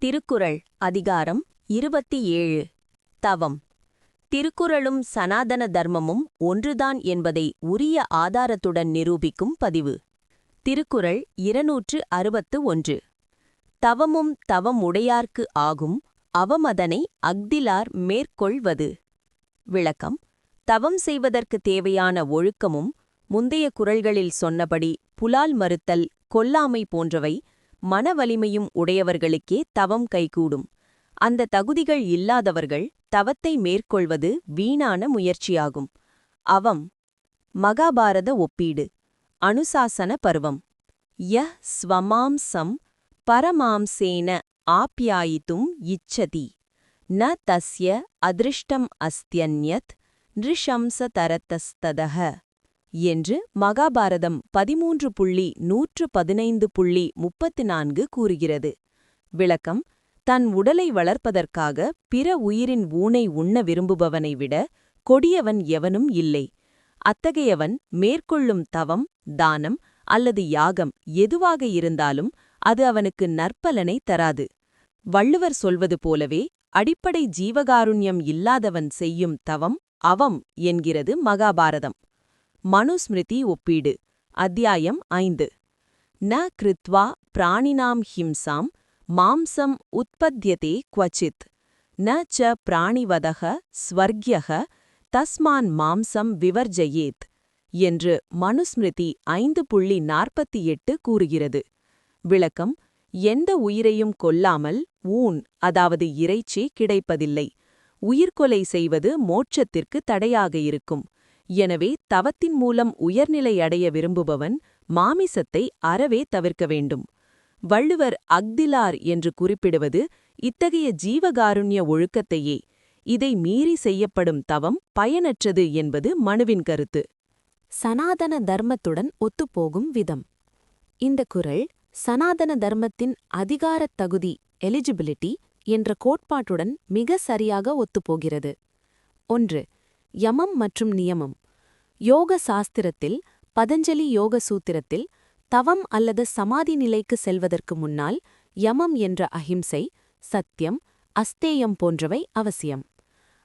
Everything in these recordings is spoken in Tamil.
திருக்குறள் அதிகாரம் 27 தவம். திருக்குறளும் சனாதன தர்மமும் ஒன்றுதான் என்பதை உரிய ஆதாரத்துடன் நிரூபிக்கும் பதிவு. திருக்குறள் 261. தவமும் தவம் உடையார்க்கு ஆகும் அவமதனை அஃதிலார் மேற்கொள்வது. விளக்கம். தவம் செய்வதற்கு தேவையான ஒழுக்கமும் முந்தைய குறள்களில் சொன்னபடி புலால் மறுத்தல், கொல்லாமை போன்றவை மனவலிமையும் உடையவர்களுக்கே தவம் கைகூடும். அந்த தகுதிகள் இல்லாதவர்கள் தவத்தை மேற்கொள்வது வீணான முயற்சியாகும். அவம். மகாபாரத ஒப்பீடு. அனுசாசன பருவம். யஹ் ஸ்வமாம்சம் பரமாம்சேன ஆப்யாயித்தும் இச்சதி ந தஸ்ய அதிருஷ்டம் அஸ்த்யன்யத் நிருஷம்சதரதஸ்ததஹ என்று மகாபாரதம் 13.115.34 கூறுகிறது. விளக்கம். தன் உடலை வளர்ப்பதற்காக பிற உயிரின் ஊனை உண்ண விரும்புபவனை விட கொடியவன் எவனும் இல்லை. அத்தகையவன் மேற்கொள்ளும் தவம், தானம் அல்லது யாகம் எதுவாக இருந்தாலும் அது அவனுக்கு நற்பலனை தராது. வள்ளுவர் சொல்வது போலவே அடிப்படை ஜீவகாருண்யம் இல்லாதவன் செய்யும் தவம் அவம் என்கிறது மகாபாரதம். மனுஸ்மிருதி ஒப்பீடு. அத்தியாயம் 5. ந கிருத்வா பிராணினாம் ஹிம்சாம் மாம்சம் உத்பத்யதே க்வசித் ந ச பிராணிவதக ஸ்வர்க்யக தஸ்மான் மாம்சம் விவர்ஜயேத் என்று மனுஸ்மிருதி 5.48 கூறுகிறது. விளக்கம். எந்த உயிரையும் கொல்லாமல் ஊன், அதாவது இறைச்சி கிடைப்பதில்லை. உயிர்கொலை செய்வது மோட்சத்திற்கு தடையாக இருக்கும். எனவே தவத்தின் மூலம் உயர்நிலை அடைய விரும்புபவன் மாமிசத்தை அறவே தவிர்க்க வேண்டும். வள்ளுவர் அஃதிலார் என்று குறிப்பிடுவது இத்தகைய ஜீவகாருண்ய ஒழுக்கத்தையே. இதை மீறி செய்யப்படும் தவம் பயனற்றது என்பது மனுவின் கருத்து. சனாதன தர்மத்துடன் ஒத்துப்போகும் விதம். இந்த குறள் சனாதன தர்மத்தின் அதிகாரத் தகுதி எலிஜிபிலிட்டி என்ற கோட்பாட்டுடன் மிக சரியாக ஒத்துப்போகிறது. 1. யமம் மற்றும் நியமம். யோக சாஸ்திரத்தில் பதஞ்சலி யோக சூத்திரத்தில் தவம் அல்லது சமாதி நிலைக்கு செல்வதற்கு முன்னால் யமம் என்ற அஹிம்சை, சத்தியம், அஸ்தேயம் போன்றவை அவசியம்.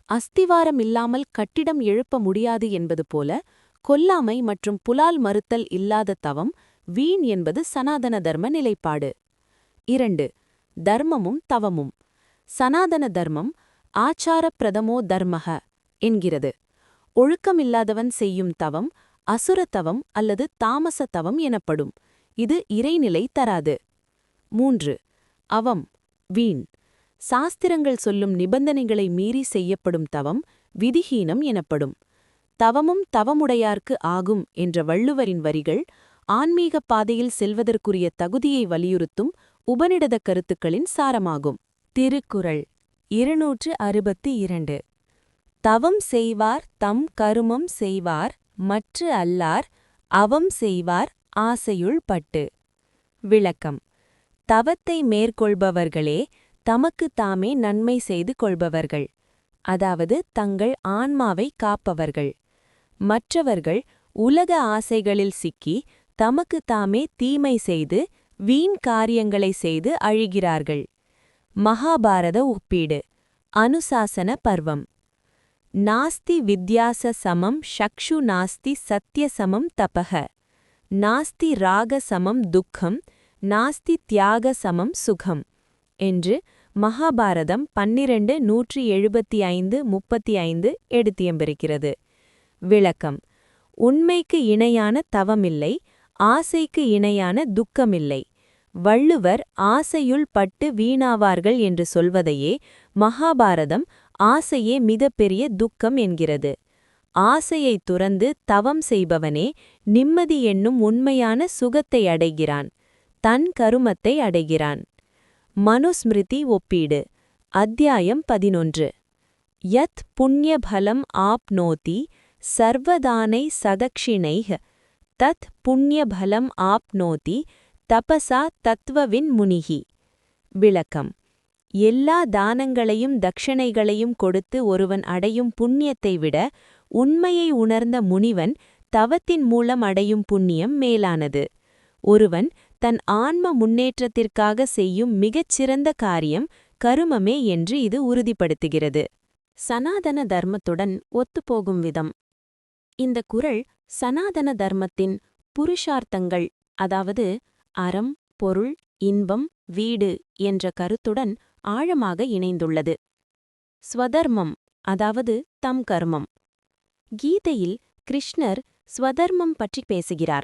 அஸ்திவாரம் இல்லாமல் கட்டிடம் எழுப்ப முடியாது என்பது போல கொல்லாமை மற்றும் புலால் மறுத்தல் இல்லாத தவம் வீண் என்பது சனாதன தர்ம நிலைப்பாடு. 2. தர்மமும் தவமும். சனாதன தர்மம் ஆச்சார பிரதமோ தர்மக என்கிறது. ஒழுக்கமில்லாதவன் செய்யும் தவம் அசுரத்தவம் அல்லது தாமச தவம் எனப்படும். இது இறைநிலை தராது. 3. அவம் வீண். சாஸ்திரங்கள் சொல்லும் நிபந்தனைகளை மீறி செய்யப்படும் தவம் விதிஹீனம் எனப்படும். தவமும் தவமுடையார்க்கு ஆகும் என்ற வள்ளுவரின் வரிகள் ஆன்மீகப் பாதையில் செல்வதற்குரிய தகுதியை வலியுறுத்தும் உபநிடத கருத்துக்களின் சாரமாகும். திருக்குறள் 262. தவம் செய்வார் தம் கருமம் செய்வார் மற்று அல்லார் அவம் செய்வார் ஆசையுள் பட்டு. விளக்கம். தவத்தை மேற்கொள்பவர்களே தமக்கு தாமே நன்மை செய்து கொள்பவர்கள், அதாவது தங்கள் ஆன்மாவை காப்பவர்கள். மற்றவர்கள் உலக ஆசைகளில் சிக்கி தமக்கு தாமே தீமை செய்து வீண் காரியங்களை செய்து அழிகிறார்கள். மகாபாரத ஒப்பீடு. அனுசாசன பர்வம். நாஸ்தி வித்யாச சமம் சக்ஷு நாஸ்தி சத்ய சமம் தபஹ நாஸ்தி ராக சமம் துக்கம் நாஸ்தி தியாக சமம் சுகம் என்று மகாபாரதம் 12:175-35 எடுத்தியம்பிருக்கிறது. விளக்கம். உண்மைக்கு இணையான தவமில்லை, ஆசைக்கு இணையான துக்கமில்லை. வள்ளுவர் ஆசையுள் பட்டு வீணாவார்கள் என்று சொல்வதையே மகாபாரதம் ஆசையே மிகப்பெரிய துக்கம் என்கிறது. ஆசையை துறந்து தவம் செய்பவனே நிம்மதி என்னும் உண்மையான சுகத்தை அடைகிறான், தன் கருமத்தை அடைகிறான். மனுஸ்மிருதி ஒப்பீடு. அத்தியாயம் 11. யத் புண்ணியபலம் ஆப்னோதி சர்வதானை சதக்ஷிணைஹ தத் புண்ணியபலம் ஆப்னோதி தபசா தத்வவின் முனிகி. விளக்கம். எல்லா தானங்களையும் தட்சணைகளையும் கொடுத்து ஒருவன் அடையும் புண்ணியத்தை விட உண்மையை உணர்ந்த முனிவன் தவத்தின் மூலம் அடையும் புண்ணியம் மேலானது. ஒருவன் தன் ஆன்ம முன்னேற்றத்திற்காக செய்யும் மிகச்சிறந்த காரியம் கருமமே என்று இது உறுதிப்படுத்துகிறது. சனாதன தர்மத்துடன் ஒத்துப்போகும் விதம். இந்த குறள் சனாதன தர்மத்தின் புருஷார்த்தங்கள், அதாவது அறம், பொருள், இன்பம், வீடு என்ற கருத்துடன் ஆழமாக இணைந்துள்ளது. ஸ்வதர்மம், அதாவது தம் கர்மம். கீதையில் கிருஷ்ணர் ஸ்வதர்மம் பற்றி பேசுகிறார்.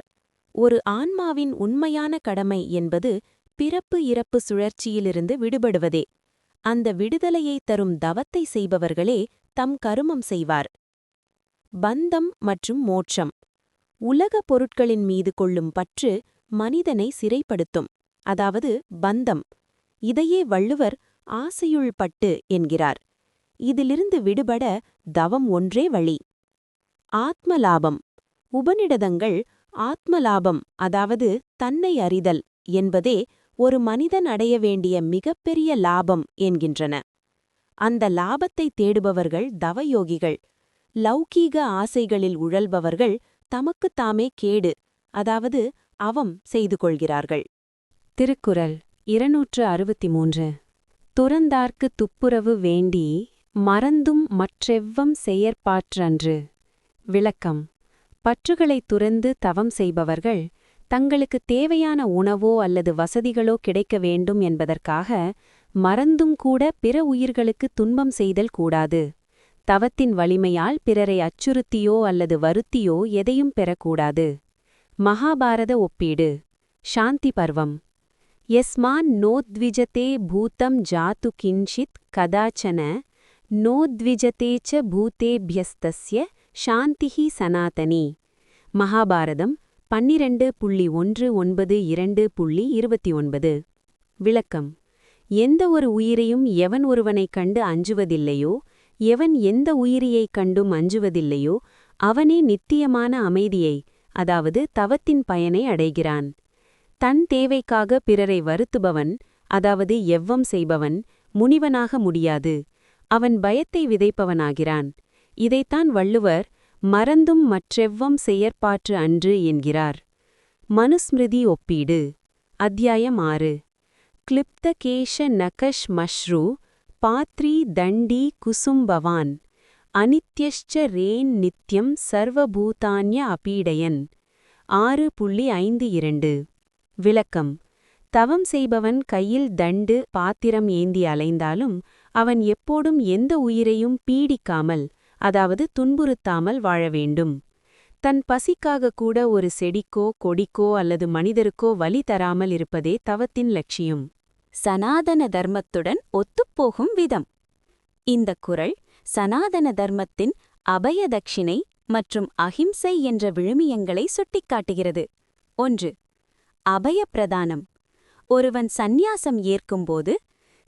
ஒரு ஆன்மாவின் உண்மையான கடமை என்பது பிறப்பு இறப்பு சுழற்சியிலிருந்து விடுபடுவதே. அந்த விடுதலையை தரும் தவத்தை செய்பவர்களே தம் கருமம் செய்வார். பந்தம் மற்றும் மோட்சம். உலக பொருட்களின் மீது கொள்ளும் பற்று மனிதனை சிறைப்படுத்தும், அதாவது பந்தம். இதையே வள்ளுவர் ஆசையுள் பட்டு என்கிறார். இதிலிருந்து விடுபட தவம் ஒன்றே வழி. ஆத்மலாபம். உபநிடதங்கள் ஆத்மலாபம், அதாவது தன்னை அறிதல் என்பதே ஒரு மனிதன் அடைய வேண்டிய மிகப்பெரிய லாபம் என்கின்றன. அந்த லாபத்தை தேடுபவர்கள் தவயோகிகள். லௌகீக ஆசைகளில் உழல்பவர்கள் தமக்குத்தாமே கேடு, அதாவது அவம் செய்து கொள்கிறார்கள். திருக்குறள் 263. துறந்தார்க்குத் துப்புரவு வேண்டி மறந்தும் மற்றெவ்வம் செயற்பாற்றன்று. விளக்கம். பற்றுகளைத் துறந்து தவம் செய்பவர்கள் தங்களுக்குத் தேவையான உணவோ அல்லது வசதிகளோ கிடைக்க வேண்டும் என்பதற்காக மறந்தும் கூட பிற உயிர்களுக்கு துன்பம் செய்தல் கூடாது. தவத்தின் வலிமையால் பிறரை அச்சுறுத்தியோ அல்லது வருத்தியோ எதையும் பெறக்கூடாது. மகாபாரத ஒப்பீடு. சாந்தி பர்வம். யஸ்மான் நோத்விஜதே பூதம் ஜாத்து கிஞ்சித் கதாச்சன நோத்விஜதேச்ச பூதேபியஸ்தஸ்ய சாந்திஹி சனாதனி. மகாபாரதம் 12.192.29. விளக்கம். எந்த ஒரு உயிரையும் எவன் ஒருவனைக் கண்டு அஞ்சுவதில்லையோ, எவன் எந்த உயிரியைக் கண்டும் அஞ்சுவதில்லையோ அவனே நித்தியமான அமைதியை, அதாவது தவத்தின் பயனை அடைகிறான். தன் தேவைக்காக பிறரை வருத்துபவன், அதாவது எவ்வம் செய்பவன் முனிவனாக முடியாது. அவன் பயத்தை விதைப்பவனாகிறான். இதைத்தான் வள்ளுவர் மறந்தும் மற்றெவ்வம் செயற்பாற்று அன்று என்கிறார். மனுஸ்மிருதி ஒப்பீடு. அத்தியாயம் 6. கிளிப்த கேஷ நகஷ் மஷ்ரு பாத்ரி தண்டி குசும்பவான் அனித்யஷ்ச ரேன் நித்யம் சர்வபூதான்ய அபீடயன். 6.52. விளக்கம். தவம் செய்பவன் கையில் தண்டு பாத்திரம் ஏந்தி அலைந்தாலும் அவன் எப்போதும் எந்த உயிரையும் பீடிக்காமல், அதாவது துன்புறுத்தாமல் வாழ வேண்டும். தன் பசிக்காக கூட ஒரு செடிக்கோ கொடிக்கோ அல்லது மனிதருக்கோ வலி தராமல் இருப்பதே தவத்தின் லட்சியம். சனாதன தர்மத்துடன் ஒத்துப்போகும் விதம். இந்த குறள் சனாதன தர்மத்தின் அபயதட்சிணை மற்றும் அஹிம்சை என்ற விழுமியங்களை சுட்டிக்காட்டுகிறது. 1. அபயப்பிரதானம். ஒருவன் சந்நியாசம் ஏற்கும்போது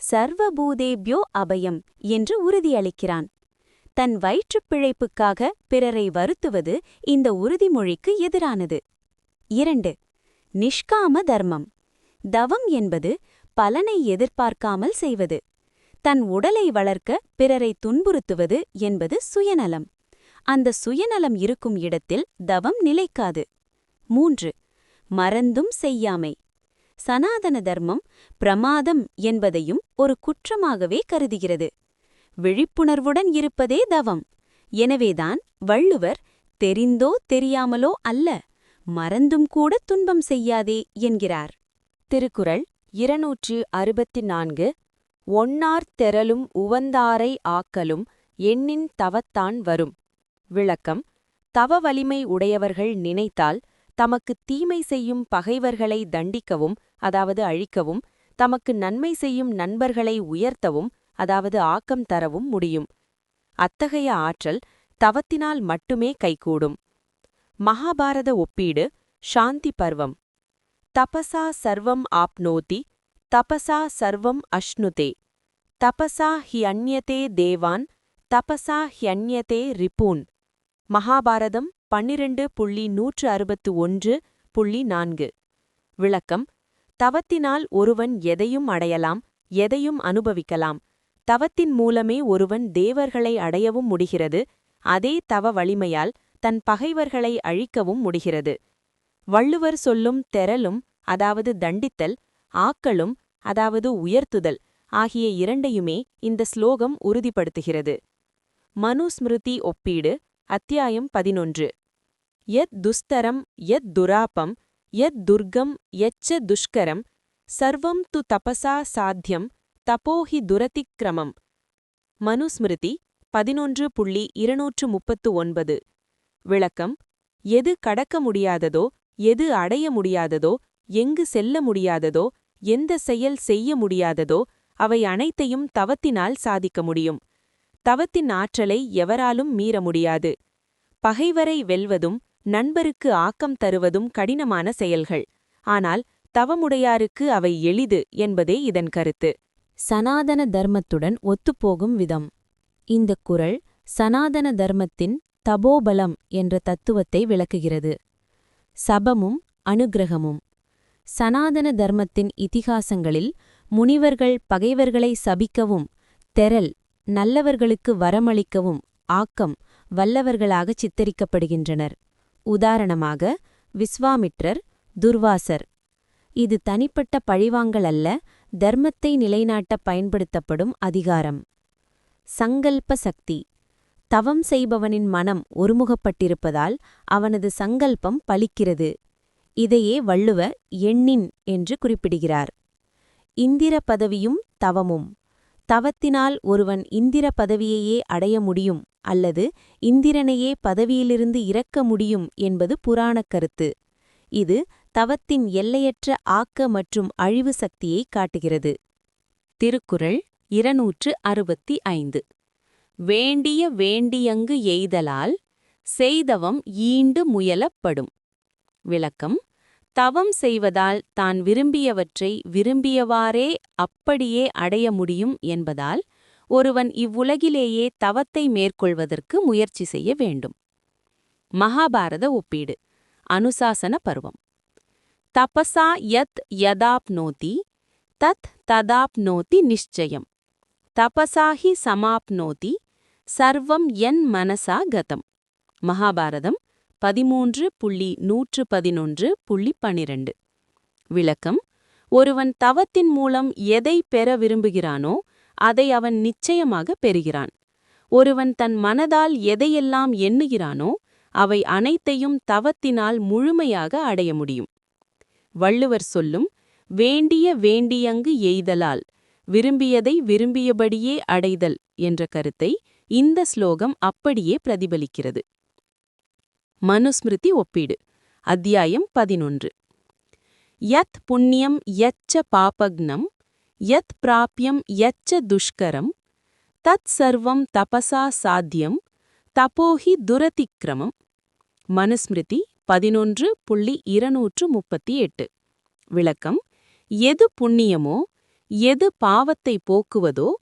சர்வபூதேப்யோ அபயம் என்று உறுதியளிக்கிறான். தன் வயிற்றுப் பிழைப்புக்காக பிறரை வருத்துவது இந்த உறுதிமொழிக்கு எதிரானது. 2. நிஷ்காம தர்மம். தவம் என்பது பலனை எதிர்பார்க்காமல் செய்வது. தன் உடலை வளர்க்க பிறரை துன்புறுத்துவது என்பது சுயநலம். அந்த சுயநலம் இருக்கும் இடத்தில் தவம் நிலைக்காது. 3. மறந்தும் செய்யாமை. சனாதன தர்மம் பிரமாதம் என்பதையும் ஒரு குற்றமாகவே கருதுகிறது. விழிப்புணர்வுடன் இருப்பதே தவம். எனவேதான் வள்ளுவர் தெரிந்தோ தெரியாமலோ அல்ல, மறந்தும் கூட துன்பம் செய்யாதே என்கிறார். திருக்குறள் 264. ஒன்னார் தெறலும் உவந்தாரை ஆக்கலும் எண்ணின் தவத்தான் வரும். விளக்கம். தவ வலிமை உடையவர்கள் நினைத்தால் தமக்குத் தீமை செய்யும் பகைவர்களை தண்டிக்கவும், அதாவது அழிக்கவும், தமக்கு நன்மை செய்யும் நண்பர்களை உயர்த்தவும், அதாவது ஆக்கம் தரவும் முடியும். அத்தகைய ஆற்றல் தவத்தினால் மட்டுமே கைகூடும். மகாபாரத ஒப்பீடு. சாந்தி பர்வம். தபசா சர்வம் ஆப்னோதி தபசா சர்வம் அஷ்ணுதே தபசா ஹியன்யதே தேவான் தபசா ஹியன்யதே ரிபூன். மகாபாரதம் 12.161.4. விளக்கம். தவத்தினால் ஒருவன் எதையும் அடையலாம், எதையும் அனுபவிக்கலாம். தவத்தின் மூலமே ஒருவன் தேவர்களை அடையவும் முடிகிறது. அதே தவ வலிமையால் தன் பகைவர்களை அழிக்கவும் முடிகிறது. வள்ளுவர் சொல்லும் தெறலும் அதாவது தண்டித்தல், ஆக்கலும், அதாவது உயர்த்துதல் ஆகிய இரண்டையுமே இந்த ஸ்லோகம் உறுதிப்படுத்துகிறது. மனுஸ்மிருதி ஒப்பீடு, அத்தியாயம் 11. யத் துஸ்தரம் யத் துராபம் யத் துர்கம் யச்ச துஷ்கரம் சர்வம் து தபசா சாத்யம் தபோஹி துரதிக்ரமம். மனுஸ்மிருதி 11.239. விளக்கம்: எது கடக்க முடியாததோ, எது அடைய முடியாததோ, எங்கு செல்ல முடியாததோ, எந்த செயல் செய்ய முடியாததோ அவை அனைத்தையும் தவத்தினால் சாதிக்க முடியும். தவத்தின் ஆற்றலை எவராலும் மீற முடியாது. பகைவரை வெல்வதும் நண்பருக்கு ஆக்கம் தருவதும் கடினமான செயல்கள். ஆனால் தவமுடையாருக்கு அவை எளிது என்பதே இதன் கருத்து. சனாதன தர்மத்துடன் ஒத்துப்போகும் விதம். இந்த குறள் சனாதன தர்மத்தின் தபோபலம் என்ற தத்துவத்தை விளக்குகிறது. சபமும் அனுக்கிரகமும். சனாதன தர்மத்தின் இதிகாசங்களில் முனிவர்கள் பகைவர்களை சபிக்கவும், தெறல் நல்லவர்களுக்கு வரமளிக்கவும் ஆக்கம் வல்லவர்களாகச் சித்தரிக்கப்படுகின்றனர். உதாரணமாக விஸ்வாமித்ரர், துர்வாசர். இது தனிப்பட்ட பழிவாங்கல் அல்ல, தர்மத்தை நிலைநாட்ட பயன்படுத்தப்படும் அதிகாரம். சங்கல்ப சக்தி. தவம் செய்பவனின் மனம் ஒருமுகப்பட்டிருப்பதால் அவனது சங்கல்பம் பலிக்கிறது. இதையே வள்ளுவ எண்ணின் என்று குறிப்பிடுகிறார். இந்திர பதவியும் தவமும். தவத்தினால் ஒருவன் இந்திர பதவியையே அடைய முடியும் அல்லது இந்திரனையே பதவியிலிருந்து இறக்க முடியும் என்பது புராணக் கருத்து. இது தவத்தின் எல்லையற்ற ஆக்க மற்றும் அழிவு சக்தியை காட்டுகிறது. திருக்குறள் 265. வேண்டிய வேண்டியங்கு எய்தலால் செய்தவம் ஈண்டு முயலப்படும். விளக்கம்: தவம் செய்வதால் தான் விரும்பியவற்றை விரும்பியவாறே அப்படியே அடைய முடியும் என்பதால் ஒருவன் இவ்வுலகிலேயே தவத்தை மேற்கொள்வதற்கு முயற்சி செய்ய வேண்டும். மகாபாரத ஒப்பீடு, அனுசாசன பருவம். தபசா யத் யதாப்னோதி தத் ததாப்னோதி நிச்சயம். தபசாஹி சமாப்னோதி சர்வம் என் மனசா கதம். மகாபாரதம் 13.111.12. விளக்கம்: ஒருவன் தவத்தின் மூலம் எதை பெற விரும்புகிறானோ அதை அவன் நிச்சயமாக பெறுகிறான். ஒருவன் தன் மனதால் எதையெல்லாம் எண்ணுகிறானோ அவை அனைத்தையும் தவத்தினால் முழுமையாக அடைய முடியும். வள்ளுவர் சொல்லும் வேண்டிய வேண்டியங்கு எய்தலால், விரும்பியதை விரும்பியபடியே அடைதல் என்ற கருத்தை இந்த ஸ்லோகம் அப்படியே பிரதிபலிக்கிறது. மனுஸ்மிருதி ஒப்பீடு, அத்தியாயம் 11. யத் புண்ணியம் யச்ச பாபக்னம் யத் பிராப்யம் யச்ச துஷ்கரம் தத் சர்வம் தபசா சாத்யம் தபோஹி துரதிக்ரமம். மனுஸ்மிருதி 11.238. விளக்கம்: எது புண்ணியமோ, எது பாவத்தை போக்குவதோ,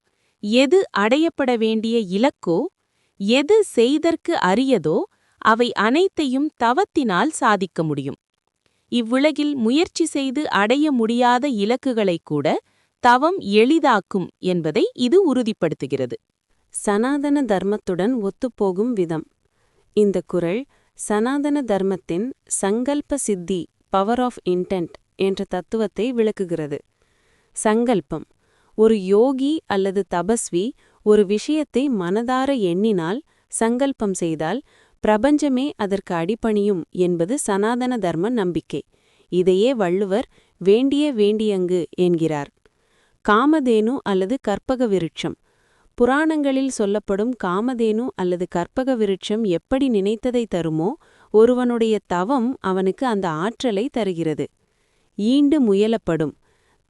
எது அடையப்பட வேண்டிய இலக்கோ, எது செய்தற்கு அரியதோ அவை அனைத்தையும் தவத்தினால் சாதிக்க முடியும். இவ்வுலகில் முயற்சி செய்து அடைய முடியாத இலக்குகளைக் கூட தவம் எளிதாக்கும் என்பதை இது உறுதிப்படுத்துகிறது. சனாதன தர்மத்துடன் ஒத்துப்போகும் விதம். இந்த குறள் சனாதன தர்மத்தின் சங்கல்ப சித்தி, பவர் ஆஃப் இன்டென்ட் என்ற தத்துவத்தை விளக்குகிறது. சங்கல்பம். ஒரு யோகி அல்லது தபஸ்வி ஒரு விஷயத்தை மனதார எண்ணினால், சங்கல்பம் செய்தால் பிரபஞ்சமே அதற்கு அடிபணியும் என்பது சனாதன தர்ம நம்பிக்கை. இதையே வள்ளுவர் வேண்டிய வேண்டியங்கு என்கிறார். காமதேனு அல்லது கற்பக விருட்சம். புராணங்களில் சொல்லப்படும் காமதேனு அல்லது கற்பக விருட்சம் எப்படி நினைத்ததை தருமோ, ஒருவனுடைய தவம் அவனுக்கு அந்த ஆற்றலை தருகிறது. ஈண்டு முயலப்படும்.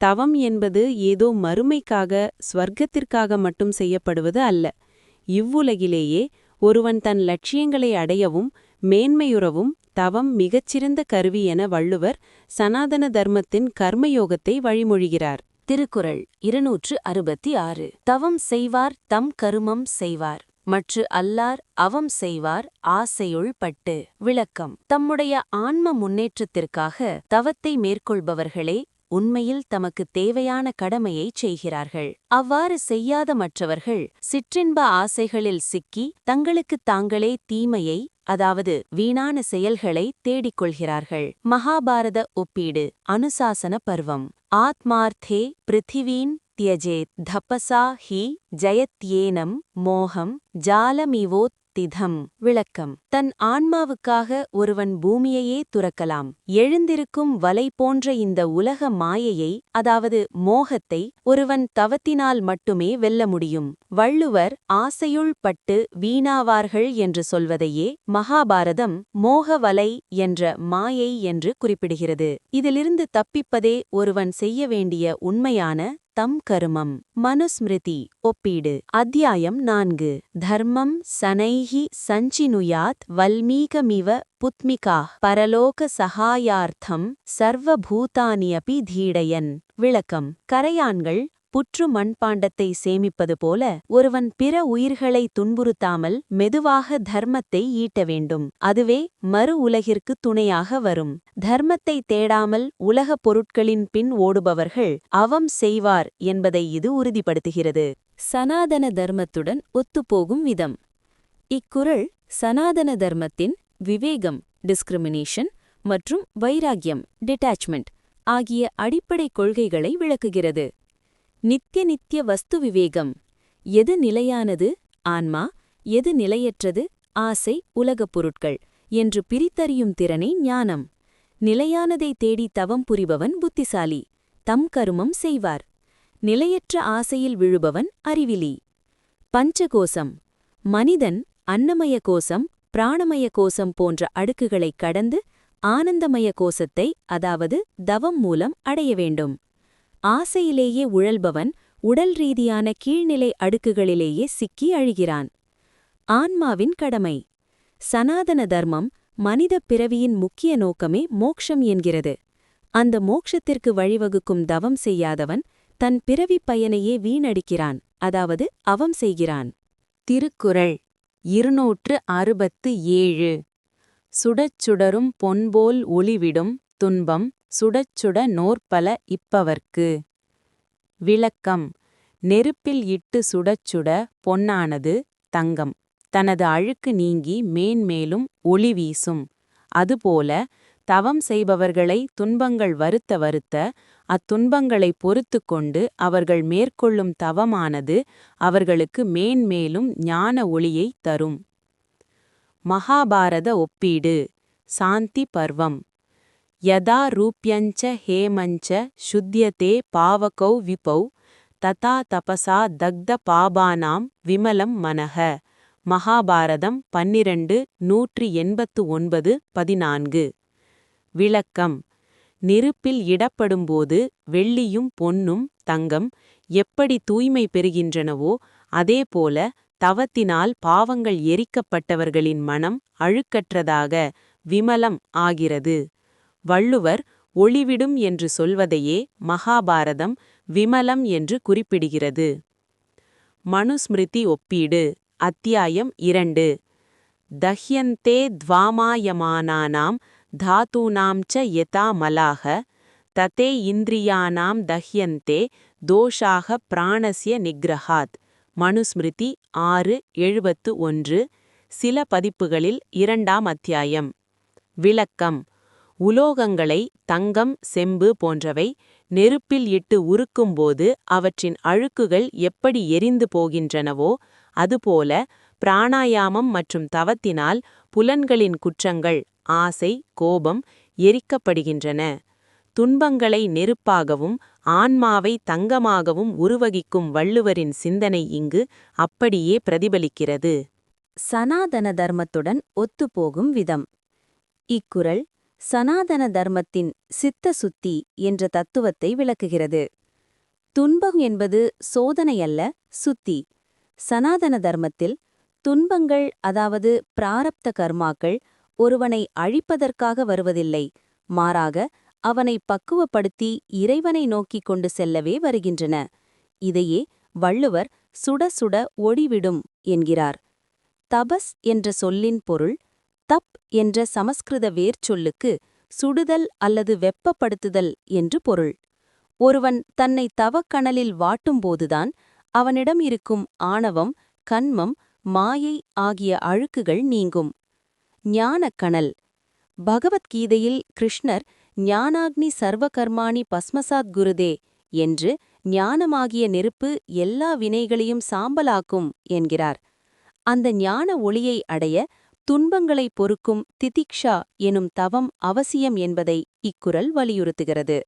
தவம் என்பது ஏதோ மறுமைக்காக, ஸ்வர்க்கத்திற்காக மட்டும் செய்யப்படுவது அல்ல. இவ்வுலகிலேயே ஒருவன் தன் லட்சியங்களை அடையவும் மேன்மையுறவும் தவம் மிகச்சிறந்த கருவி என வள்ளுவர் சனாதன தர்மத்தின் கர்மயோகத்தை வழிமொழிகிறார். திருக்குறள் 266. தவம் செய்வார் தம் கருமம் செய்வார், மற்று அல்லார் அவம் செய்வார் ஆசையுள் பட்டு. விளக்கம்: தம்முடைய ஆன்ம முன்னேற்றத்திற்காக தவத்தை மேற்கொள்பவர்களே உண்மையில் தமக்கு தேவையான கடமையைச் செய்கிறார்கள். அவ்வாறு செய்யாத மற்றவர்கள் சிற்றின்ப ஆசைகளில் சிக்கி தங்களுக்குத் தாங்களே தீமையை அதாவது வீணான செயல்களை தேடிக்கொள்கிறார்கள். மகாபாரத ஒப்பீடு. அனுசாசன பர்வம். ஆத்மார்த்தே பிருத்திவீன் தியஜேத் தபசா ஹி ஜயத்யேனம் மோகம் ஜாலமிவோத்திதம். விளக்கம். தன் ஆன்மாவுக்காக ஒருவன் பூமியையே துறக்கலாம். எழுந்திருக்கும் வலை போன்ற இந்த உலக மாயையை, அதாவது மோகத்தை, ஒருவன் தவத்தினால் மட்டுமே வெல்ல முடியும். வள்ளுவர் ஆசையுள் பட்டு வீணாவார்கள் என்று சொல்வதையே மகாபாரதம் மோகவலை என்ற மாயை என்று குறிப்பிடுகிறது. இதிலிருந்து தப்பிப்பதே ஒருவன் செய்ய வேண்டிய உண்மையான தம் கருமம். மனுஸ்மிருதி. ஒப்பீடு. அத்தியாயம் 4. தர்மம் சனைஹி சஞ்சினுயாத் வல்மீகமிவ புத்மிகாஹ் பரலோக சகாயார்த்தம் சர்வபூதானியபி தீடயன். விளக்கம். கரையான்கள் புற்று மண்பாண்டத்தை சேமிப்பது போல ஒருவன் பிற உயிர்களை துன்புறுத்தாமல் மெதுவாக தர்மத்தை ஈட்ட வேண்டும். அதுவே மறு உலகிற்கு துணையாக வரும். தர்மத்தை தேடாமல் உலகப் பொருட்களின் பின் ஓடுபவர்கள் அவம் செய்வார் என்பதை இது உறுதிப்படுத்துகிறது. சனாதன தர்மத்துடன் ஒத்துப்போகும் விதம். இக்குறள் சனாதன தர்மத்தின் விவேகம் டிஸ்கிரிமினேஷன் மற்றும் வைராக்கியம் டிட்டாச்மெண்ட் ஆகிய அடிப்படை கொள்கைகளை விளக்குகிறது. நித்திய வஸ்து விவேகம். எது நிலையானது ஆன்மா, எது நிலையற்றது ஆசை உலகப் பொருட்கள் என்று பிரித்தறியும் திறனே ஞானம். நிலையானதை தேடி தவம் புரிபவன் புத்திசாலி, தம் கருமம் செய்வார். நிலையற்ற ஆசையில் விழுபவன் அறிவிலி. பஞ்சகோசம். மனிதன் அன்னமய கோசம், பிராணமய கோசம் போன்ற அடுக்குகளைக் கடந்து ஆனந்தமய கோசத்தை, அதாவது தவம் மூலம் அடைய வேண்டும். ஆசையிலேயே உழல்பவன் உடல் ரீதியான கீழ்நிலை அடுக்குகளிலேயே சிக்கி அழிகிறான். ஆன்மாவின் கடமை. சனாதன தர்மம் மனித பிறவியின் முக்கிய நோக்கமே மோக்ஷம் என்கிறது. அந்த மோக்ஷத்திற்கு வழிவகுக்கும் தவம் செய்யாதவன் தன் பிறவிப் பயனையே வீணடிக்கிறான், அதாவது அவம் செய்கிறான். திருக்குறள் 267. சுடச்சுடரும் பொன்போல் ஒளிவிடும் துன்பம் சுடச்சுட நோற்பல இப்பவர்க்கு. விளக்கம். நெருப்பில் இட்டு சுடச்சுட பொன்னானது தங்கம் தனது அழுக்கு நீங்கி மேன்மேலும் ஒளி வீசும். அதுபோல தவம் செய்பவர்களை துன்பங்கள் வருத்த வருத்த அத்துன்பங்களை பொறுத்து கொண்டு அவர்கள் மேற்கொள்ளும் தவமானது அவர்களுக்கு மேன்மேலும் ஞான ஒளியை தரும். மகாபாரத ஒப்பீடு. சாந்தி பர்வம். யதா ரூப்யஞ்ச ஹேமஞ்ச சுத்யதே பாவகௌ விபௌ ததா தபசா தக்த பாபானாம் விமலம் மனஹ. மகாபாரதம் 12:189-14. விளக்கம். நெருப்பில் இடப்படும்போது வெள்ளியும் பொன்னும் தங்கம் எப்படி தூய்மை பெறுகின்றனவோ அதேபோல தவத்தினால் பாவங்கள் எரிக்கப்பட்டவர்களின் மனம் அழுக்கற்றதாக விமலம் ஆகிறது. வள்ளுவர் ஒளிவிடும் என்று சொல்வதையே மகாபாரதம் விமலம் என்று குறிப்பிடுகிறது. மனுஸ்மிருதி ஒப்பீடு. அத்தியாயம் 2. தஹ்யந்தே த்வாமாயமானானாம் தாதூனாம் ச யதா மலாஹ ததே இந்திரியானாம் தஹ்யந்தே தோஷாக பிராணஸ்ய நிக்ரஹாத். மனுஸ்மிருதி 6:71. சில பதிப்புகளில் 2ஆம் அத்தியாயம். விளக்கம். உலோகங்களை தங்கம் செம்பு போன்றவை நெருப்பில் இட்டு உருக்கும்போது அவற்றின் அழுக்குகள் எப்படி எரிந்து போகின்றனவோ அதுபோல பிராணாயாமம் மற்றும் தவத்தினால் புலன்களின் குற்றங்கள் ஆசை கோபம் எரிக்கப்படுகின்றன. துன்பங்களை நெருப்பாகவும் ஆன்மாவை தங்கமாகவும் உருவகிக்கும் வள்ளுவரின் சிந்தனை இங்கு அப்படியே பிரதிபலிக்கிறது. சனாதன தர்மத்துடன் ஒத்துப்போகும் விதம். இக்குறள் சனாதன தர்மத்தின் சித்த சுத்தி என்ற தத்துவத்தை விளக்குகிறது. துன்பம் என்பது சோதனையல்ல, சுத்தி. சனாதன தர்மத்தில் துன்பங்கள், அதாவது பிராரப்த கர்மாக்கள், ஒருவனை அழிப்பதற்காக வருவதில்லை, மாறாக அவனை பக்குவப்படுத்தி இறைவனை நோக்கிக் கொண்டு செல்லவே வருகின்றன. இதையே வள்ளுவர் சுட சுட ஒளிவிடும் என்கிறார். தபஸ் என்ற சொல்லின் பொருள் தப் என்ற சமஸ்கிருத வேர்ச்சொல்லுக்கு சுடுதல் அல்லது வெப்பப்படுத்துதல் என்று பொருள். ஒருவன் தன்னை தவக்கணலில் வாட்டும்போதுதான் அவனிடம் இருக்கும் ஆணவம், கன்மம், மாயை ஆகிய அழுக்குகள் நீங்கும். ஞானக்கணல். பகவத்கீதையில் கிருஷ்ணர் ஞானாக்னி சர்வகர்மாணி பஸ்மசாத் குருதே என்று ஞானமாகிய நெருப்பு எல்லா வினைகளையும் சாம்பலாக்கும் என்கிறார். அந்த ஞான ஒளியை அடைய துன்பங்களை பொறுக்கும் திதிக்ஷா எனும் தவம் அவசியம் என்பதை இக்குறள் வலியுறுத்துகிறது.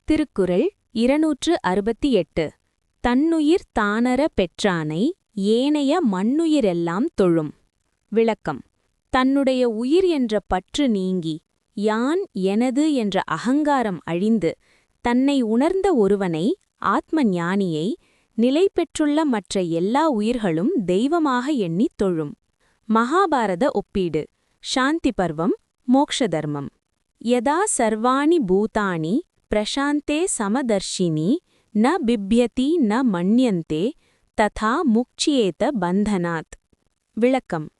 திருக்குறள் 268. தன்னுயிர் தானற பெற்றானை ஏனைய மண்ணுயிரெல்லாம் தொழும். விளக்கம். தன்னுடைய உயிர் என்ற பற்று நீங்கி யான் எனது என்ற அகங்காரம் அழிந்து தன்னை உணர்ந்த ஒருவனை, ஆத்ம ஞானியை, நிலை பெற்றுள்ள மற்ற எல்லா உயிர்களும் தெய்வமாக எண்ணித் தொழும். மகாபாரத ஒப்பீடு. சாந்தி பர்வம். மோக்ஷ தர்மம். யதா சர்வாணி பூதானி பிரசாந்தே சமதர்ஷினி ந பிப்யதி ந மன்யந்தே ததா முக்சியேத பந்தனாத். விளக்கம்.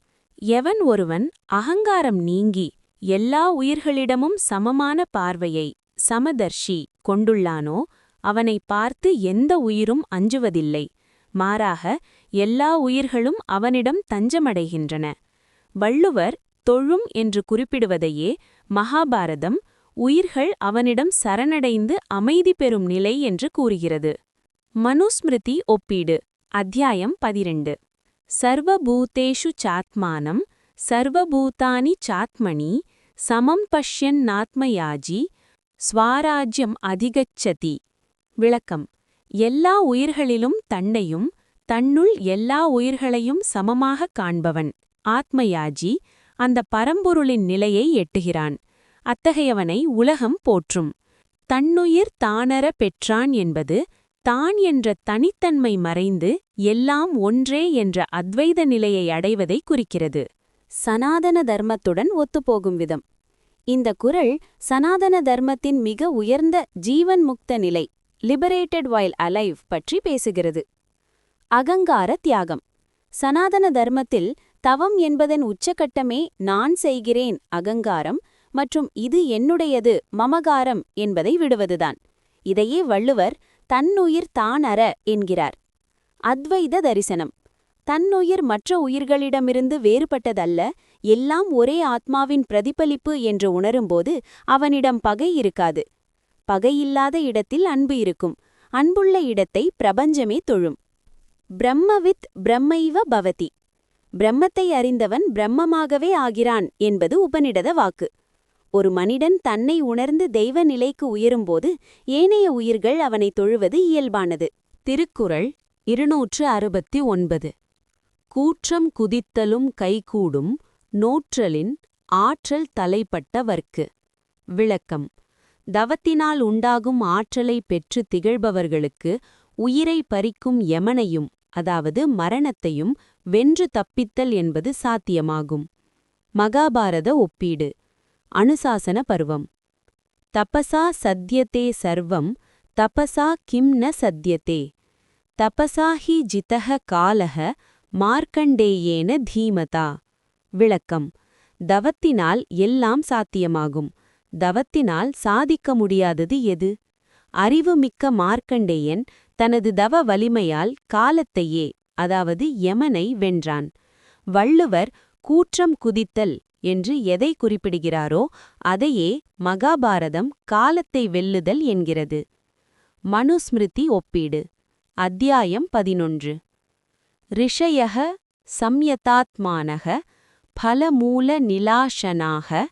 எவன் ஒருவன் அகங்காரம் நீங்கி எல்லா உயிர்களிடமும் சமமான பார்வையை, சமதர்ஷி, கொண்டுள்ளானோ அவனை பார்த்து எந்த உயிரும் அஞ்சுவதில்லை. மாறாக எல்லா உயிர்களும் அவனிடம் தஞ்சமடைகின்றன. வள்ளுவர் தொழும் என்று குறிப்பிடுவதையே மகாபாரதம் உயிர்கள் அவனிடம் சரணடைந்து அமைதி பெறும் நிலை என்று கூறுகிறது. மனுஸ்மிருதி ஒப்பீடு. அத்தியாயம் 12. சர்வபூதேஷு சாத்மானம் சர்வபூதானி சாத்மனி சமம் பஷ்யன் நாத்மயாஜி ஸ்வாராஜ்யம் அதிகச்சதி. விளக்கம். எல்லா உயிர்களிலும் தன்னையும் தன்னுள் எல்லா உயிர்களையும் சமமாகக் காண்பவன் ஆத்மயாஜி அந்த பரம்பொருளின் நிலையை எட்டுகிறான். அத்தகையவனை உலகம் போற்றும். தன்னுயிர் தானற பெற்றான் என்பது தான் என்ற தனித்தன்மை மறைந்து எல்லாம் ஒன்றே என்ற அத்வைத நிலையை அடைவதை குறிக்கிறது. சனாதன தர்மத்துடன் ஒத்துப்போகும் விதம். இந்த குறள் சனாதன தர்மத்தின் மிக உயர்ந்த ஜீவன் முக்த நிலை, லிபரேட்டட் வைல் அலைவ், பற்றி பேசுகிறது. அகங்கார தியாகம். சனாதன தர்மத்தில் தவம் என்பதன் உச்சகட்டமே நான் செய்கிறேன் அகங்காரம் மற்றும் இது என்னுடையது மமகாரம் என்பதை விடுவதுதான். இதையே வள்ளுவர் தன்னுயிர் தானற என்கிறார். அத்வைத தரிசனம். தன்னுயிர் மற்ற உயிர்களிடமிருந்து வேறுபட்டதல்ல, எல்லாம் ஒரே ஆத்மாவின் பிரதிபலிப்பு என்று உணரும்போது அவனிடம் பகை இருக்காது. பகையில்லாத இடத்தில் அன்பு இருக்கும். அன்புள்ள இடத்தை பிரபஞ்சமே தொழும். பிரம்மவித் பிரம்மைவ பவதி. பிரம்மத்தை அறிந்தவன் பிரம்மமாகவே ஆகிறான் என்பது உபநிடத வாக்கு. ஒரு மனிதன் தன்னை உணர்ந்து தெய்வ நிலைக்கு உயரும்போது ஏனைய உயிர்கள் அவனை தொழுவது இயல்பானது. திருக்குறள் 269. கூற்றம் குதித்தலும் கைகூடும் நோற்றலின் ஆற்றல் தலைப்பட்டவர்க்கு. விளக்கம். தவத்தினால் உண்டாகும் ஆற்றலை பெற்று திகழ்பவர்களுக்கு உயிரை பறிக்கும் யமனையும், அதாவது மரணத்தையும், வென்று தப்பித்தல் என்பது சாத்தியமாகும். மகாபாரத ஒப்பீடு. அனுசாசன பருவம். தபசா சத்யதே சர்வம் தபசா கிம் ந சத்யதே தபசா ஹி ஜிதஹ காலஹ மார்க்கண்டேயேன தீமதா. விளக்கம். தவத்தினால் எல்லாம் சாத்தியமாகும். தவத்தினால் சாதிக்க முடியாதது எது? அறிவுமிக்க மார்க்கண்டேயன் தனது தவ வலிமையால் காலத்தையே, அதாவது யமனை வென்றான். வள்ளுவர் கூற்றம் குதித்தல் என்று எதை குறிப்பிடுகிறாரோ அதையே மகாபாரதம் காலத்தை வெல்லுதல் என்கிறது. மனுஸ்மிருதி ஒப்பீடு. அத்தியாயம் 11. ரிஷயः சம்யதாத்மானः பலமூல நிலாஷனாக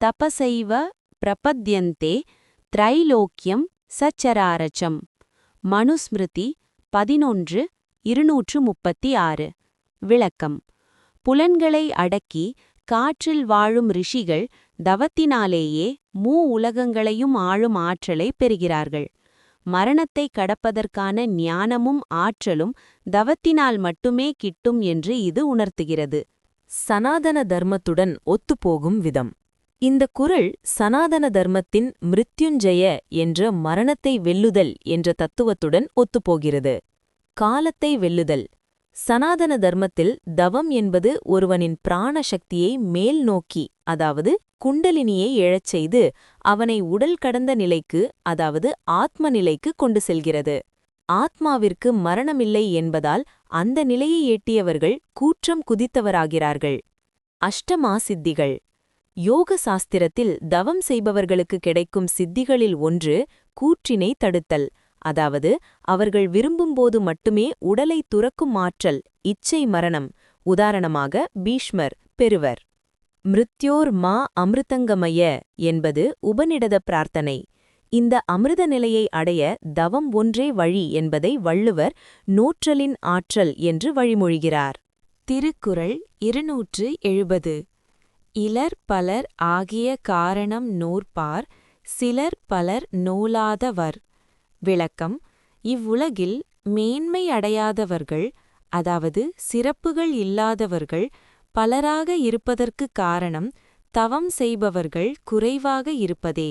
தபசைவ பிரபத்யந்தே த்ரைலோக்கியம் சச்சராரச்சம். மனுஸ்மிருதி 11:236. விளக்கம். புலன்களை அடக்கி காற்றில் வாழும் ரிஷிகள் தவத்தினாலேயே உலகங்களையும் ஆளும் ஆற்றலை பெறுகிறார்கள். மரணத்தை கடப்பதற்கான ஞானமும் ஆற்றலும் தவத்தினால் மட்டுமே கிட்டும் என்று இது உணர்த்துகிறது. சனாதன தர்மத்துடன் ஒத்துப்போகும் விதம். இந்த குறள் சனாதன தர்மத்தின் மிருத்யுஞ்சய என்ற மரணத்தை வெல்லுதல் என்ற தத்துவத்துடன் ஒத்துப்போகிறது. காலத்தை வெல்லுதல். சனாதன தர்மத்தில் தவம் என்பது ஒருவனின் பிராண சக்தியை மேல் நோக்கி, அதாவது குண்டலினியை எழச் செய்து அவனை உடல் கடந்த நிலைக்கு, அதாவது ஆத்ம நிலைக்கு கொண்டு செல்கிறது. ஆத்மாவிற்கு மரணமில்லை என்பதால் அந்த நிலையை எட்டியவர்கள் கூற்றம் குதித்தவராகிறார்கள். அஷ்டமா சித்திகள். யோக சாஸ்திரத்தில் தவம் செய்பவர்களுக்கு கிடைக்கும் சித்திகளில் ஒன்று கூற்றினை தடுத்தல், அதாவது அவர்கள் விரும்பும்போது மட்டுமே உடலை துறக்கும் ஆற்றல், இச்சை மரணம். உதாரணமாக பீஷ்மர் பெறுவர். மிருத்யோர் மா அமிர்தங்கமய என்பது உபநிடத பிரார்த்தனை. இந்த அமிர்த நிலையை அடைய தவம் ஒன்றே வழி என்பதை வள்ளுவர் நோற்றலின் ஆற்றல் என்று வழிமொழிகிறார். திருக்குறள் 270. இலர் பலர் ஆகிய காரணம் நோற்பார், சிலர் பலர் நோலாதவர். விளக்கம்: இவ்வுலகில் மேன்மை அடையாதவர்கள், அதாவது சிறப்புகள் இல்லாதவர்கள் பலராக இருப்பதற்கு காரணம் தவம் செய்பவர்கள் குறைவாக இருப்பதே.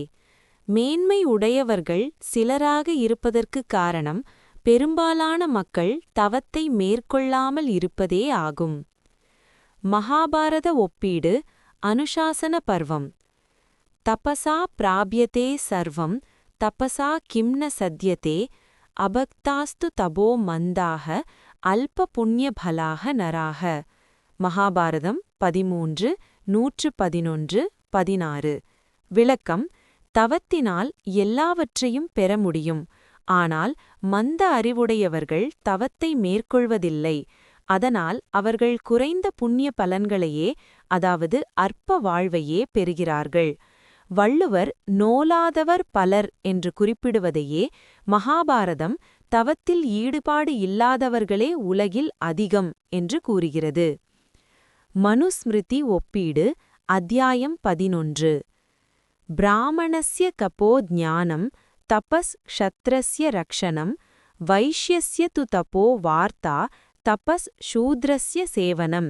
மேன்மை உடையவர்கள் சிலராக இருப்பதற்கு காரணம் பெரும்பாலான மக்கள் தவத்தை மேற்கொள்ளாமல் இருப்பதே ஆகும். மகாபாரத ஒப்பீடு. அனுசாசன பர்வம். தபசா பிராப்யதே சர்வம் தபசா கிம்ன சத்யதே அபக்தாஸ்து தபோ மந்தாக அல்ப புண்ணியபலாக நராக. மகாபாரதம் 13, 111, 16. விளக்கம்: தவத்தினால் எல்லாவற்றையும் பெற முடியும், ஆனால் மந்த அறிவுடையவர்கள் தவத்தை மேற்கொள்வதில்லை. அதனால் அவர்கள் குறைந்த புண்ணிய பலன்களையே, அதாவது அற்ப வாழ்வையே பெறுகிறார்கள். வள்ளுவர் நோலாதவர் பலர் என்று குறிப்பிடுவதையே மகாபாரதம் தவத்தில் ஈடுபாடு இல்லாதவர்களே உலகில் அதிகம் என்று கூறுகிறது. மனுஸ்மிருதி ஒப்பீடு. அத்தியாயம் 11. பிராமணஸ்ய கபோ ஞானம் தபஸ் க்ஷத்ரஸ்ய ரக்ஷணம் வைஷ்யஸ்ய து தபோ வார்த்தா தபஸ் சூத்ரஸ்ய சேவனம்.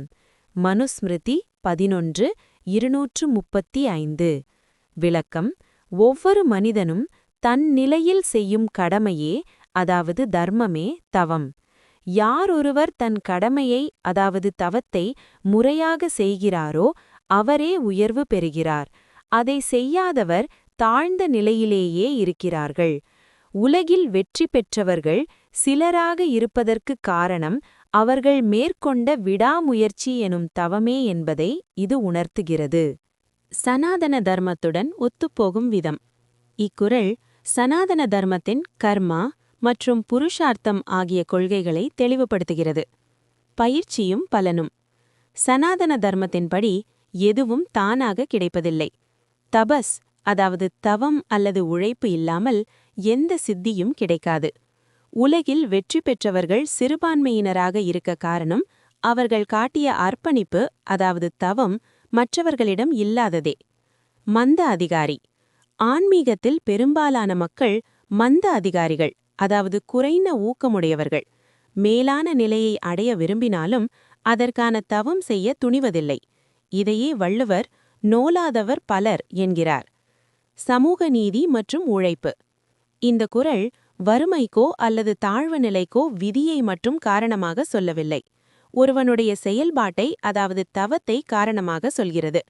மனுஸ்மிருதி 11, 235. விளக்கம்: ஒவ்வொரு மனிதனும் தன் நிலையில் செய்யும் கடமையே, அதாவது தர்மமே தவம். யாரொருவர் தன் கடமையை, அதாவது தவத்தை முறையாக செய்கிறாரோ அவரே உயர்வு பெறுகிறார். அதை செய்யாதவர் தாழ்ந்த நிலையிலேயே இருக்கிறார்கள். உலகில் வெற்றி பெற்றவர்கள் சிலராக இருப்பதற்கு காரணம் அவர்கள் மேற்கொண்ட விடாமுயற்சி எனும் தவமே என்பதை இது உணர்த்துகிறது. சனாதன தர்மத்துடன் ஒத்துப்போகும் விதம். இக்குறள் சனாதன தர்மத்தின் கர்மா மற்றும் புருஷார்த்தம் ஆகிய கொள்கைகளை தெளிவுபடுத்துகிறது. பயிற்சியும் பலனும். சனாதன தர்மத்தின்படி எதுவும் தானாக கிடைப்பதில்லை. தபஸ், அதாவது தவம் அல்லது உழைப்பு இல்லாமல் எந்த சித்தியும் கிடைக்காது. உலகில் வெற்றி பெற்றவர்கள் சிறுபான்மையினராக இருக்க காரணம் அவர்கள் காட்டிய அர்ப்பணிப்பு, அதாவது தவம் மற்றவர்களிடம் இல்லாததே. மந்த அதிகாரி. ஆன்மீகத்தில் பெரும்பாலான மக்கள் மந்த அதிகாரிகள், அதாவது குறைந்த ஊக்கமுடையவர்கள். மேலான நிலையை அடைய விரும்பினாலும் அதற்கான தவம் செய்ய துணிவதில்லை. இதையே வள்ளுவர் நோலாதவர் பலர் என்கிறார். சமூக நீதி மற்றும் உழைப்பு. இந்த குறள் வறுமைக்கோ அல்லது தாழ்வு நிலைக்கோ விதியை மட்டும் காரணமாக சொல்லவில்லை, ஒருவனுடைய செயல்பாட்டை, அதாவது தவத்தை காரணமாக சொல்கிறது.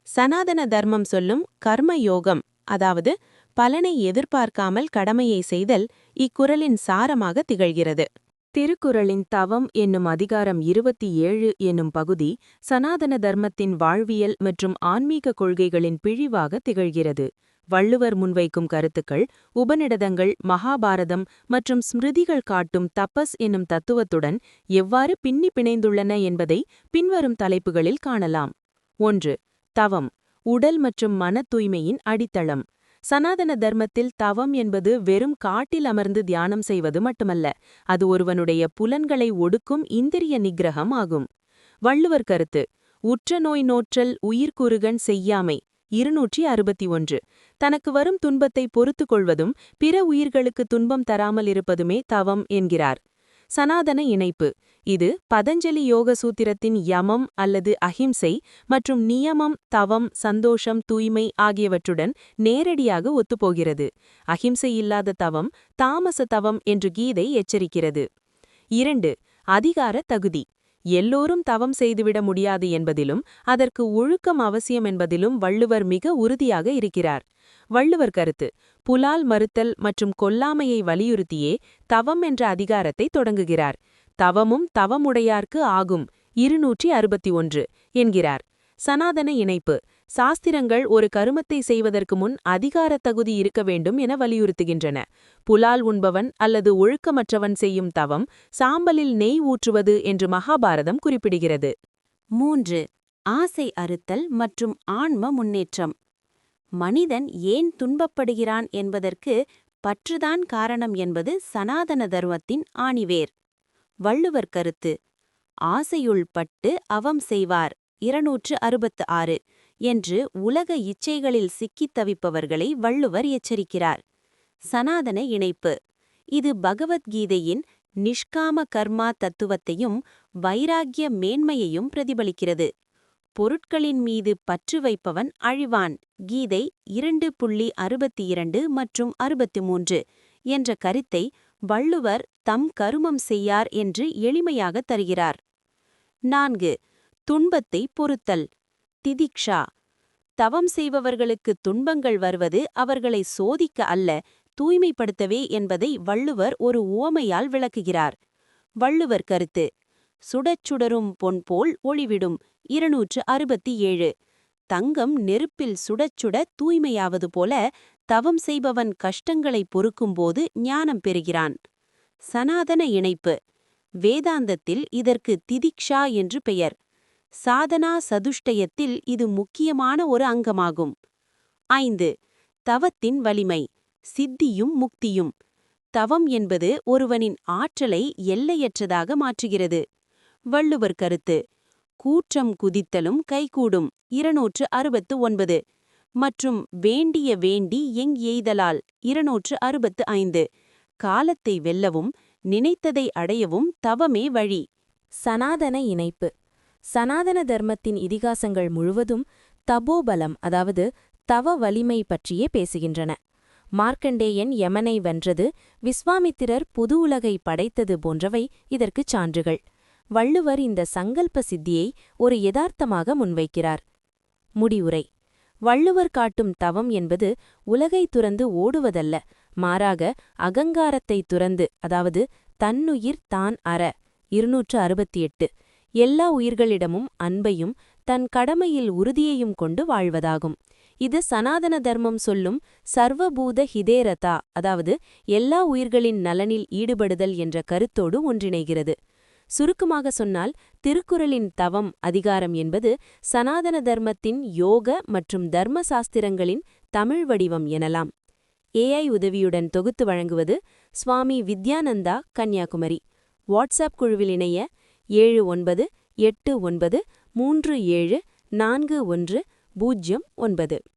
சனாதன தர்மம் சொல்லும் கர்ம யோகம், அதாவது பலனை எதிர்பார்க்காமல் கடமையை செய்தல், இக்குறளின் சாரமாக திகழ்கிறது. திருக்குறளின் தவம் என்னும் அதிகாரம் 27 என்னும் பகுதி சனாதன தர்மத்தின் வாழ்வியல் மற்றும் ஆன்மீக கொள்கைகளின் பிழிவாக திகழ்கிறது. வள்ளுவர் முன்வைக்கும் கருத்துக்கள் உபநிடதங்கள், மகாபாரதம் மற்றும் ஸ்மிருதிகள் காட்டும் தபஸ் என்னும் தத்துவத்துடன் எவ்வாறு பின்னி பிணைந்துள்ளன என்பதை பின்வரும் தலைப்புகளில் காணலாம். 1. தவம், உடல் மற்றும் மன தூய்மையின் அடித்தளம். சனாதன தர்மத்தில் தவம் என்பது வெறும் காட்டில் அமர்ந்து தியானம் செய்வது மட்டுமல்ல, அது ஒருவனுடைய புலன்களை ஒடுக்கும் இந்திரிய நிக்கிரகம் ஆகும். வள்ளுவர் கருத்து: உற்ற நோய் நோற்றல் உயிர்க்குறுகன் செய்யாமை. 261. தனக்கு வரும் துன்பத்தை பொறுத்து கொள்வதும் பிற உயிர்களுக்கு துன்பம் தராமல் இருப்பதுமே தவம் என்கிறார். சனாதன இணைப்பு. இது பதஞ்சலி யோக சூத்திரத்தின் யமம் அல்லது அஹிம்சை மற்றும் நியமம், தவம், சந்தோஷம், தூய்மை ஆகியவற்றுடன் நேரடியாக ஒத்துப்போகிறது. அஹிம்சை இல்லாத தவம் தாமச தவம் என்று கீதை எச்சரிக்கிறது. 2. அதிகார தகுதி. எல்லோரும் தவம் செய்துவிட முடியாது என்பதிலும் அதற்கு ஒழுக்கம் அவசியம் என்பதிலும் வள்ளுவர் மிக உறுதியாக இருக்கிறார். வள்ளுவர் கருத்து: புலால் மறுத்தல் மற்றும் கொல்லாமையை வலியுறுத்தியே தவம் என்ற அதிகாரத்தை தொடங்குகிறார். தவமும் தவமுடையார்க்கு ஆகும். 261 என்கிறார். சனாதன இணைப்பு சாஸ்திரங்கள் ஒரு கருமத்தை செய்வதற்கு முன் அதிகாரத் தகுதி இருக்க வேண்டும் என வலியுறுத்துகின்றன. புலால் உண்பவன் அல்லது ஒழுக்கமற்றவன் செய்யும் தவம் சாம்பலில் நெய் ஊற்றுவது என்று மகாபாரதம் குறிப்பிடுகிறது. 3. ஆசை அறுத்தல் மற்றும் ஆன்ம முன்னேற்றம். மனிதன் ஏன் துன்பப்படுகிறான் என்பதற்கு பற்றுதான் காரணம் என்பது சனாதன தர்மத்தின் ஆணிவேர். வள்ளுவர் கருத்து: ஆசையுள் பட்டு அவம் செய்வார் 266 என்று உலக இச்சைகளில் சிக்கித் தவிப்பவர்களை வள்ளுவர் எச்சரிக்கிறார். சனாதன இணைப்பு இது பகவத்கீதையின் நிஷ்காம கர்மா தத்துவத்தையும் வைராக்கிய மேன்மையையும் பிரதிபலிக்கிறது. பொருட்களின் மீது பற்று வைப்பவன் அழிவான் கீதை 2.62 மற்றும் 63 என்ற கருத்தை வள்ளுவர் தம் கருமம் செய்யார் என்று எளிமையாக தருகிறார். 4. துன்பத்தை பொறுத்தல் திதிக்ஷா. தவம் செய்பவர்களுக்கு துன்பங்கள் வருவது அவர்களை சோதிக்க அல்ல, தூய்மைப்படுத்தவே என்பதை வள்ளுவர் ஒரு உவமையால் விளக்குகிறார். வள்ளுவர் கருத்து: சுடச் சுடரும் பொன் போல் ஒளிவிடும் 267. தங்கம் நெருப்பில் சுடச் சுட தூய்மையாவது போல தவம் செய்பவன் கஷ்டங்களை பொறுக்கும்போது ஞானம் பெறுகிறான். சனாதன இணைப்பு வேதாந்தத்தில் இதற்கு திதிக்ஷா என்று பெயர். சாதனா சதுஷ்டயத்தில் இது முக்கியமான ஒரு அங்கமாகும். 5. தவத்தின் வலிமை சித்தியும் முக்தியும். தவம் என்பது ஒருவனின் ஆற்றலை எல்லையற்றதாக மாற்றுகிறது. வள்ளுவர் கருத்து: கூற்றம் குதித்தலும் கைகூடும் 269 மற்றும் வேண்டிய வேண்டி எய்தலால் 265. காலத்தை வெல்லவும் நினைத்ததை அடையவும் தவமே வழி. சனாதன இணைப்பு சனாதன தர்மத்தின் இதிகாசங்கள் முழுவதும் தபோபலம், அதாவது தவ வலிமை பற்றியே பேசுகின்றன. மார்க்கண்டேயன் யமனை வென்றது, விஸ்வாமித்திரர் புது உலகை படைத்தது போன்றவை இதற்குச் சான்றுகள். வள்ளுவர் இந்த சங்கல்ப சித்தியை ஒரு யதார்த்தமாக முன்வைக்கிறார். முடிவுரை: வள்ளுவர் காட்டும் தவம் என்பது உலகை துறந்து ஓடுவதல்ல, மாறாக அகங்காரத்தை துறந்து, அதாவது தன்னுயிர் தான் அற 268 எல்லா உயிர்களிடமும் அன்பையும் தன் கடமையில் உறுதியையும் கொண்டு வாழ்வதாகும். இது சனாதன தர்மம் சொல்லும் சர்வபூத ஹிதேரதா, அதாவது எல்லா உயிர்களின் நலனில் ஈடுபடுதல் என்ற கருத்தோடு ஒன்றிணைகிறது. சுருக்கமாக சொன்னால், திருக்குறளின் தவம் அதிகாரம் என்பது சனாதன தர்மத்தின் யோக மற்றும் தர்ம சாஸ்திரங்களின் தமிழ் வடிவம் எனலாம். AI உதவியுடன் தொகுத்து வழங்குவது சுவாமி வித்யானந்தா, கன்னியாகுமரி. வாட்ஸ்அப் குழுவில் இணைய 7989374109.